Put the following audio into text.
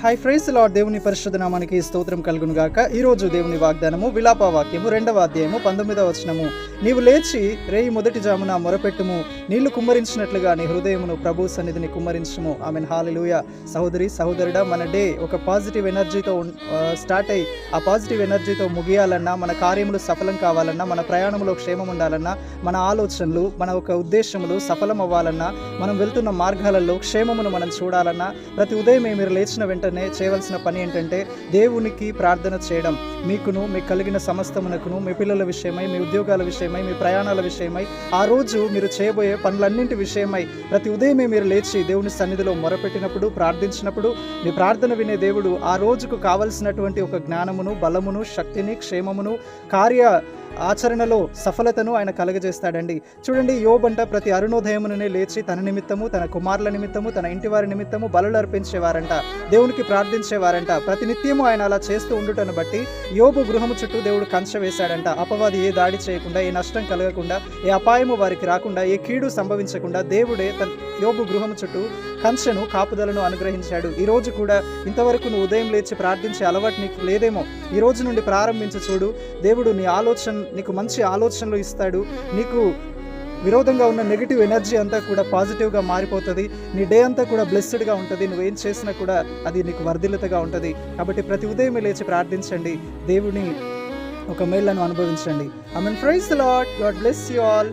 High praise lord. దేవుని పరిశుద్ధ నామానికి స్తోత్రం కలుగును గాక. ఈరోజు దేవుని వాగ్దానము విలాప వాక్యము 2వ అధ్యాయము 19వ వచనము. నీవు లేచి రేయి మొదటి జామున మొరపెట్టుము, నీళ్లు కుమ్మరించినట్లుగా నీ హృదయమును ప్రభు సన్నిధిని కుమ్మరించుము. ఆమెన్. హల్లెలూయా. సహోదరి సహోదరుడా, మన డే ఒక పాజిటివ్ ఎనర్జీతో స్టార్ట్ అయ్యి ఆ పాజిటివ్ ఎనర్జీతో ముగియాలన్నా, మన కార్యములు సఫలం కావాలన్నా, మన ప్రయాణంలో క్షేమం ఉండాలన్నా, మన ఆలోచనలు మన ఒక ఉద్దేశములు సఫలం అవ్వాలన్నా, మనం వెళ్తున్న మార్గాలలో క్షేమమును మనం చూడాలన్నా, ప్రతి ఉదయం మీరు లేచిన వెంటనే చేయవలసిన పని ఏంటంటే దేవునికి ప్రార్థన చేయడం. మీకు కలిగిన సమస్తమునకును, మీ పిల్లల విషయమై, మీ ఉద్యోగాల విషయమై, మీ ప్రయాణాల విషయమై, ఆ రోజు మీరు చేయబోయే పనులన్నింటి విషయమై ప్రతి ఉదయమే మీరు లేచి దేవుని సన్నిధిలో మొరపెట్టినప్పుడు, ప్రార్థించినప్పుడు మీ ప్రార్థన వినే దేవుడు ఆ రోజుకు కావలసినటువంటి ఒక జ్ఞానమును, బలమును, శక్తిని, క్షేమమును, ఆచరణలో సఫలతను ఆయన కలుగజేస్తాడండి. చూడండి, యోబంట ప్రతి అరుణోదయమునే లేచి తన నిమిత్తము, తన కుమారుల నిమిత్తము, తన ఇంటి వారి నిమిత్తము బలులు అర్పించేవారంట, దేవునికి ప్రార్థించేవారంట. ప్రతి నిత్యము ఆయన అలా చేస్తూ ఉండుటను బట్టి యోబు గృహము చుట్టూ దేవుడు కంచె వేశాడంట. అపవాది ఏ దాడి చేయకుండా, ఏ నష్టం కలగకుండా, ఏ అపాయము వారికి రాకుండా, ఏ కీడు సంభవించకుండా దేవుడే తన యోబు గృహము చుట్టూ కంచెను, కాపుదలను అనుగ్రహించాడు. ఈ రోజు కూడా ఇంతవరకు నువ్వు ఉదయం లేచి ప్రార్థించే అలవాటు నీకు లేదేమో, ఈ రోజు నుండి ప్రారంభించి చూడు. దేవుడు నీకు మంచి ఆలోచనలు ఇస్తాడు. నీకు విరోధంగా ఉన్న నెగిటివ్ ఎనర్జీ అంతా కూడా పాజిటివ్గా మారిపోతుంది. నీ డే అంతా కూడా బ్లెస్డ్గా ఉంటుంది. నువ్వేం చేసినా కూడా అది నీకు వర్ధిల్లతగా ఉంటుంది. కాబట్టి ప్రతి ఉదయం లేచి ప్రార్థించండి, దేవుని ఒక మేళ్లను అనుభవించండి. Amen. Praise the Lord. God bless you all.